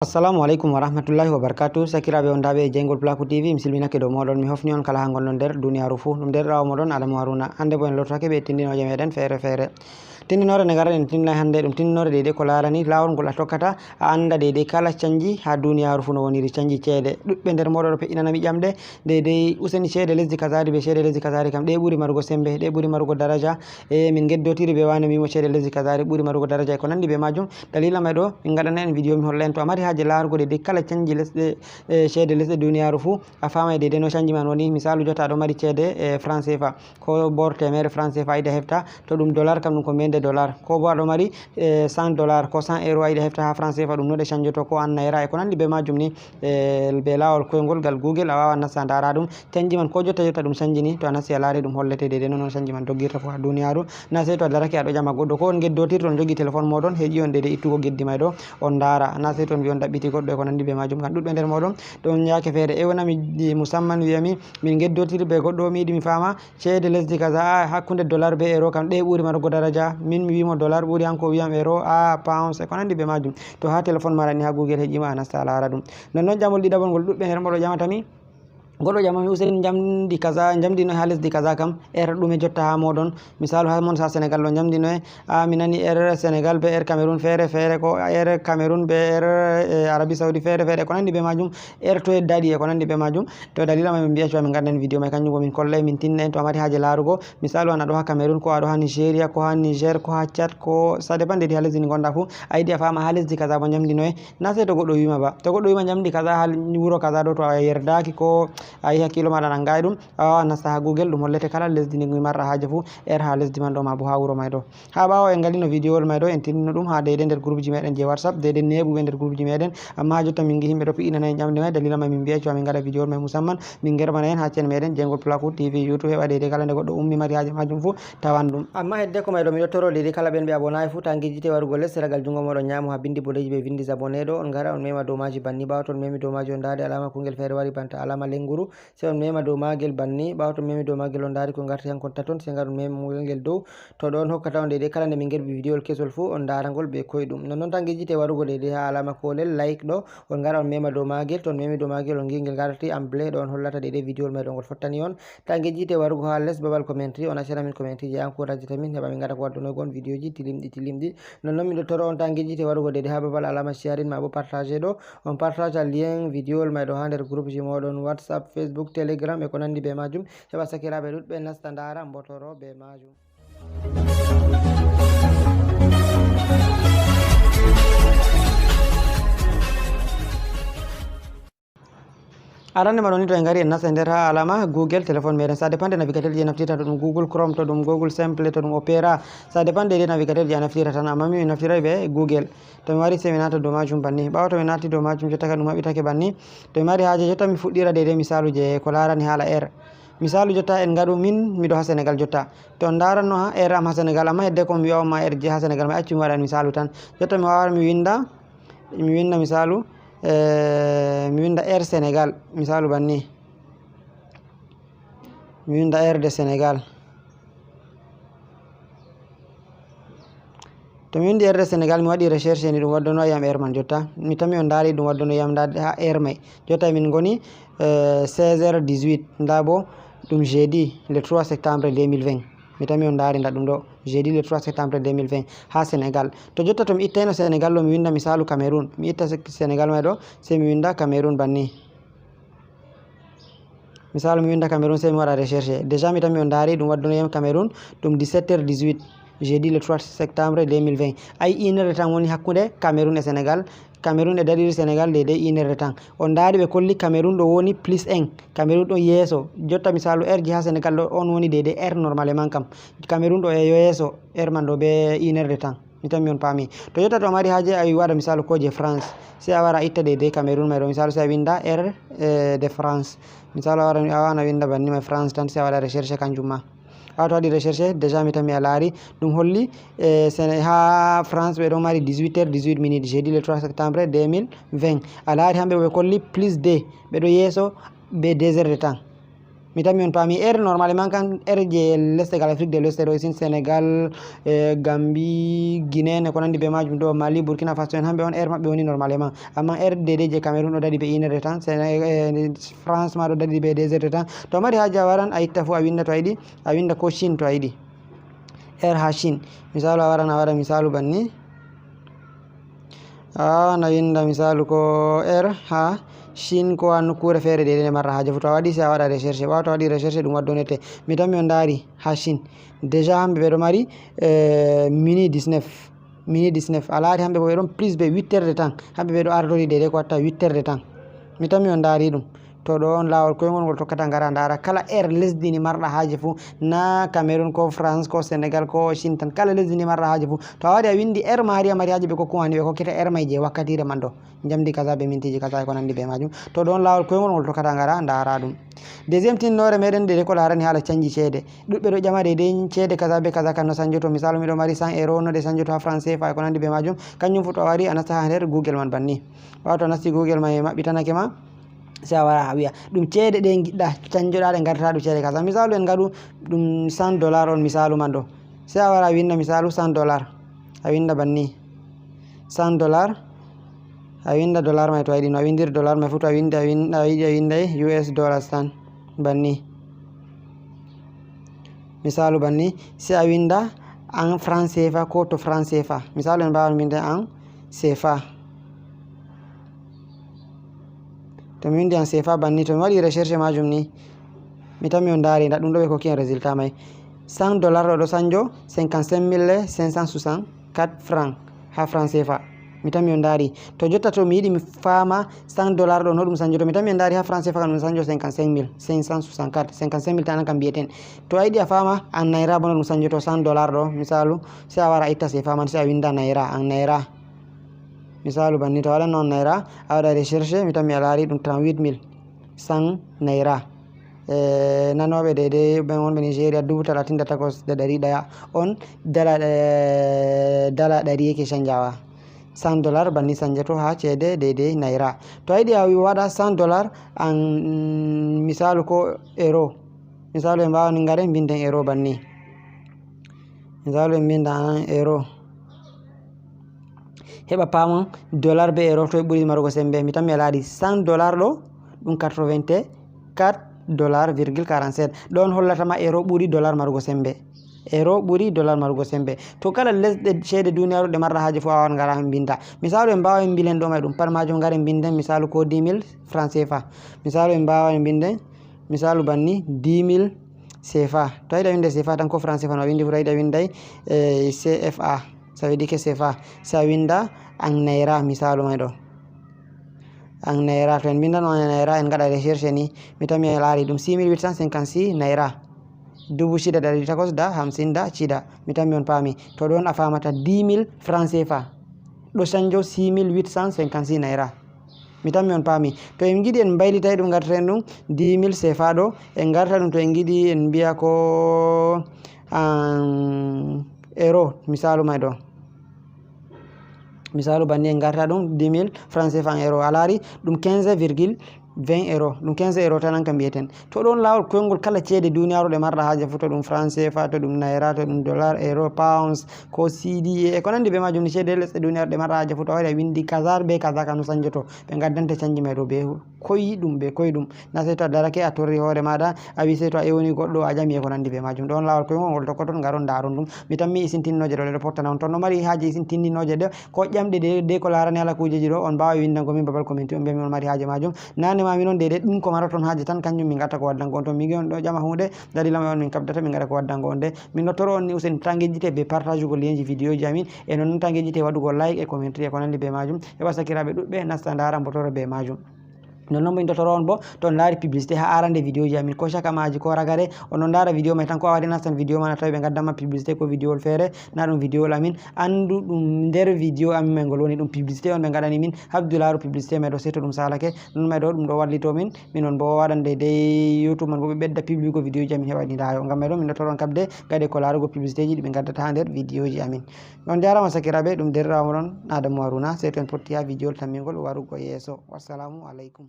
Assalamu alaikum warahmatullahi wabarakatuh. Sakiraɓe on daɓe e jeygol Plaku TV. Mi silminake dow moɗon, mi hofni on kala ha gonɗon nder duniyaru fuu. Ɗum nder rawa moɗon Adamou Haruna. Hande bo en lortake ɓe tindinoje meɗen fere fere. Tindinore nde garan en tindina hande ɗum tindinore deydey ko larani lawol ngol a tokkata a anda deydey kala canji ha duniyaru fuu no woniri canji ceede. Ɗuɗɓe nder moɗon ɗo peƴƴinanami ƴamɗe deydey useni ceede lesdi kazari be ceede lesdi kazari kam ɗe ɓuuri marugo sembe, ɗe ɓuuri marugo daraja. Min geddotiri be wane mimo ceede lesdi kazari ɓuuri marugo daraja e ko nandi be majum. Dalila mai ɗo min gaɗana en vidéo mi holla en to a mari haje larugo deydey kala canji lesɗe ceede lesɗe duniyaru fuu a famai deydey no canji man woni. Misalu jotta aɗo mari ceede franc CFA ko bor temere franc CFA ayiɗa hefta, to ɗum dollar kam ɗum ko mende dollar, ko bo aɗo mari 100 dollar ko 100 euro ayiɗa hefta ha franc CFA ɗum no ɗe chanjoto ko an naira e ko nandi be majum ni. Be lawol koygol gal Google a wawan nasta dara ɗum canji man ko jotta ɗum canjini to a nasti a laari ɗum hollete deydey noon canji man doggirta fo ha duniyaru. Na sey to a darake aɗo ƴama goɗɗo ko on geddotir to on jogi téléphone moɗon heeƴi on deydey ittugo geddi may ɗo on dara, na sey to on mbi on ɗaɓɓiti goɗɗo e ko nandi be majum. Kan ɗuɗɓe nder moɗon ɗon yake feere ewnami musamman wiyami min geddotiri be goɗɗo mi yiɗi mi fama ceede lesdi kaza hakkude dollar be euro kam ɗe ɓuuri marugo daraja, min mi wimo dollar ɓuuri hanko wiyam euro pounds e ko nandi be majum. To ha téléphone maɗa ni ha Google heeƴima a nasta a lara ɗum. Nonnoon ƴamol ɗiɗaɓol ngol ɗuɗɓe nder moɗon ƴamatami goɗɗo ƴamami useni jamdi kaza jamdino ha lesdi kaza kam ɗume jotta ha moɗon. Misalu ha mon ha Sénégal ɗo jamdino mi nani Sénégal be Cameroun fere fere, ko Cameroun be Arabie Saoudi fere fere ko nandi be majum, to daɗi e ko nandi be majum. To dalila mai min mbiya cewa min ganden vidéo mai kanjum bo min kollay min tinna en to a mari haje larugo. Misalu an aɗo ha Cameroun ko aɗo ha Nigeria ko ha Niger ko ha Tchad ko ça dépend dedi ha lesdi ndi gonɗa fuu a yiɗi a fama ha lesdi kaza bo jamdino na sey to goɗɗo wima ba, to goɗɗo wima jamdi kaza ha wuro kaza ɗo to a yerdaki ko a yi hakkilo maɗa nangayi ɗum a wawa nasta ha Google ɗum hollete kala lesdi ndi marɗa haje fuu ha lesdi man ɗo ma bo ha wuro may ɗo. Ha ɓawo en galino vidéo may ɗo en tindino ɗum ha deydey nder groupe ji meɗen je WhatsApp deydey neɓuɓe nder groupe ji meɗen, amma ha jotta min gi himɓe ɗo piɗɗinana en ƴamde may dalila mai min mbiya cewa min gaɗa vidéo mai musamman min germana en ha chaine meɗen jeygol Plaku TV YouTube heɓa deydey kala nde goɗɗo ummi mari haje majum fuu tawan ɗum. Amma hedde ko may ɗo miɗo toro deydey kala ɓen ɓe abonayi fuu ta gijjite warugo less ragal jungo moɗon ñamu ha bindi boɗeji ɓe vindi abonné ɗo on gara on mema dow maji banni, ɓawa to on memi dow maji on dade alama kungel feere wari banta alama lenguru sey on mema dow magel banni, ɓawa to memi dow magel on dari ko garti hankon taton sey gaɗon mema ngel dow to ɗo on hokkata on deydey kala nde min gerbi vidéo kesol fuu on daragol be koyɗum. Nonnoon tan gijjite warugo deydey ha alama kolel like ɗo on gara on mema dow magel, to on memi dow magel on gi ngel garti amblé ɗo on hollata deydey vidéo mai ɗo ngol fottani on. Ta gijjite warugo ha less babal commentary on accira min commentary je encourage tamin heɓa min gaɗa ko waddunogon vidéo ji tilimɗi. Nonnoon miɗo toro on ta gijjite warugo deydey ha babal alama sharing ma bo partage ɗo on partage lien vidéo mai ɗo ha nder groupe ji moɗon WhatsApp, Facebook, Telegram e ko nandi be majum heɓa sakiraɓe ɗuɗɓe nasta dara mbotoro be majum. Arande ma ɗo ni to en gari en nasta nder ha alama Google téléphone meɗen, ça dépend de navigateur je naftirta, to ɗum Google Chrome, to ɗum Google Simple, to ɗum Opera, ça dépend de navigateur je a naftirta tan, amma min naftiray be Google. To mi wari sey mi nata dow majum banni, ɓawa to mi nati dow majum jotta ka ɗum maɓɓitake banni, to mi mari haje jotta mi fuɗɗira deydey misalu je ko larani hala misalu jotta en gaɗu min miɗo ha Sénégal jotta to on daranno ha am ha Sénégal, amma hedde ko mi wiya on ma je ha Sénégal mai accu mi waɗan misalu tan jotta mi wawa mi winda misalu mi winda Sénégal misalu banni, mi winda de Sénégal. To mi windi de Sénégal mi waɗi recherche ni ɗum waddono yam man jotta mi tami on dari ɗum waddono yam nda ha mai jotta min goni 16h18 nda bo ɗum jeudi le 3 septembre 2020 mi tami on dari nda ɗum ɗo jeudi le 3 septembre 2020 ha Sénégal. To jotta to mi ittayno Sénégal ɗo mi winda misalu Cameroun, mi itta Sénégal mai ɗo sey mi winda Cameroun banni, misalu mi winda Cameroun sey mi waɗa recherche déjà mi tami on dari ɗum waddono yam Cameroun ɗum 17h18 jeudi le 3 septembre 2020 ay 1 heure de temps woni hakkude Cameroun e Sénégal. Cameroun e daɗiri Sénégal deydey 1 heure de temps on dari ɓe kolli Cameroun ɗo woni +1, Cameroun ɗo yeeso jotta misalu ji ha Sénégal ɗo on woni deydey normalement kam Cameroun ɗo e yeeso man ɗo be 1 heure de temps mi tammi on paami. To jotta to a mari haje a waɗa misalu ko je France sey a wara itta deydey Cameroun mai ɗo misalu sey a winda de France misalu a wawan a winda banni mai France tan sey a waɗa recherche kanjum ma. To waɗi recherche déjà mi tami a laari ɗum holli ha France ɓe ɗo mari 18h18 jeudi le 3 septembre 2020 a laari hamɓe ɓe kolli +2 ɓe ɗo yeeso be 2 heures de temps mi tammi on paami air normalement kan air je lesɗegal Afrique de l'Ouest ɗo sin Sénégal Gambie Guinée ne ko nandi be majum ɗo Mali Burkina Faso en hamɓe on air maɓɓe woni normalement amma air DD je Cameroun ɗo daɗi be 1 heure de temps France ma ɗo daɗi be 2 heures de temps to mari haji a waran a itta fu a winda to a yiɗi a winda ko Chine to a yiɗi air ha Chine misalu a waran a waɗa misalu banni na winda misalu ko air ha Chine ko ha nokkure feere de ne marra haje fu to a waɗi se a waɗa recherche ɓawa to a waɗi recherche ɗum waddonete mi tan mi on daari ha Chine déjà hamɓe ɓeɗo mari mini 19 a laari hamɓe bo ɓe ɗon plus be 8 heures de temps hamɓe ɓeɗo ardori de ko watta 8 heures de temps mi tan mi on daari ɗum to ɗo on lawol koyngol ngol tokkata ngara ndara kala air lesdi ni marɗa haaje fu na Cameroun ko France ko Sénégal ko Chine tan kala lesdi ni marɗa haaje fu to a waɗi a windi air mari a mari haaje ɓe kokkumani ɓe kokkita air may je wakkatire man ɗo jamdi kaza be mintiji kaza ko nandi be majum to ɗon lawol koyngol ngol tokkata ngara ndara ɗum deuxiéme tinnore meɗen de ko larani haala canji ceede ɗuɓɓe ɗo ƴama de ceede kaza be kaza kan no sanjoto misalu miɗo mari 100 euro no de sanjoto ha franc CFA ko nandi be majum kanjum fu to a wari a nasta ha nder Google man banni wato a nasti Google man maɓɓitanake ma se a wara a wiya ɗum ceede ɗe giɗɗa canjoɗa ɗe gartata ɗum ceede kaza misalu en gaɗu ɗum $100 on misalu man ɗo se a wara a winda misalu $100 a winda banni $100 a winda dollar may to a yiɗi no a windiri dollar may fu to a yiɗi a winday US dollars tan banni misalu banni se a winda en franc CFA ko to franc CFA misalu en mbawan winde en CFA to mi windi en CFA banni to mi waɗi recherche majum ni mi tan mi on daari nda ɗum ɗo ɓe kokki en résultat may $100 ɗo sanjo 55 564 francs ha franc CFA mi tan mi on daari to jotta to mi yiɗi mi faama $100 ɗo no ɗum sanjo to mi tan mi on daari ha franc CFA kan ɗum sanjo 55 564 55 tan kam mbiyeten to a yiɗi a faama en naira bo no ɗum sanjo to $100 ɗo misalu se a wara a itta CFA man se a winda naira en naira misalu banni to waɗan noon naira a waɗa recherche mi tan mi a laari ɗum 38 100 naira nanoɓe dede ɓen wonɓe Nigéria 38,100 on dala ɗari yake canjawa $100 banni sanjato ha ceede dede naira to a yiɗi a waɗa $100 en misalu ko euro misalu e mbawani ngare binden euro banni misalu e binda en euro heɓa paamon dollar be euro to e ɓuri marugo sembe mi tan mi laari $100 ɗo ɗum 84,47 ɗon hollatama euro ɓuri dollar marugo sembe euro ɓuri dollar marugo sembe to kala lesɗe ceede duniyaru ɗe marɗa haaji fo a wawan ngara binda misalu en mbawa en bilen ɗo may ɗum pat majum ngaren binden misalu ko 10 000 franc CFA misalu en mbawa en binden misalu banni 10 000 CFA to a yiɗa winde CFA tan ko franc CFA no a windi fu to a yiɗa winday CFA ça veut dire que CFA sa winda en naira misalu may ɗo en naira to en bindan on naira en gaɗa recherche ni mi tan mi laari ɗum 6856 naira 6,856 mi tan mi on paami to ɗon a famata 10 000 franc CFA ɗo sanjo 6856 naira mi tan mi on paami to en giɗi en baylitay ɗum gartaten ɗum 10 000 CFA ɗo en garta ɗum to en giɗi en mbiya ko en euro misalu may ɗo misalu banni en garta ɗum 10 000 franc CFA en euro a laari ɗum 15,20 euro ɗum 15 euro tan ka mbiyeten to ɗon lawol koyngol kala ceede duniyaru ɗe marɗa haaje fu to ɗum franc CFA to ɗum naira to ɗum dollar euro pounds ko CDA e ko nandi be majum ni ceede lesɗe duniyaru ɗe marɗa haaje fu to waɗi a windi kaza be kaza kam no sanjoto ɓe gaddante canji may ɗo be koyɗum na sey to a darake a torri hoore maɗa a wi sey to a ewni goɗɗo a jami e ko nandi be majum ɗon lawol koyngol ngol tokkoton garon daron ɗum mi tan mi isintinnoje ɗo ɗeɗo pottana on toon no mari haaje isintinninnoje ɗe ko ƴamɗe de ko larani ala kujeji ɗo on mbawa windangomin babal commenti on mbiyami on mari haaje majum nane mami noon dede ɗum ko maraton haaje tan kanjum min gatta ko waddango on to mi on ɗo ƴama hunde dalila ma on min kabdata min gaɗa ko waddango on de min nottoro on ni usen tangejjite be partage ugo lien ji vidéo ji amin e noon tangejjite waɗugo like e commentaire e ko nandi be majum heɓa sakiraɓe ɗuɓɓe nasta ndara mbotoro be majum non noon mo indotoro on bo to on laari publicité ha arande vidéo ji amin ko chaka maji ko ragare onon ndaara vidéo may tan ko a waɗi nastan vidéo man a tawi ɓe gaddanma publicité ko vidéo wol feere na ɗum vidéo wol amin andu ɗum nder vidéo amin may ngol woni ɗum publicité on ɓe gaɗani min habdu laaru publicité may ɗo sey to ɗum salake non may ɗo ɗum ɗo wallito min minon bo waɗande dey youtube man bo ɓe ɓedda publigo vidéo ji amin heɓani ndayo ngam may ɗo min dottoron kabde gaɗe ko laarugo publicité ji ɗi ɓe gaddata ha nder vidéo ji amin on jarama sakiraɓe ɗum derɗirawo moɗon Adamou Haruna sey to en potti ha vidéo tammingol warugo yeeso wassalamu aleykum.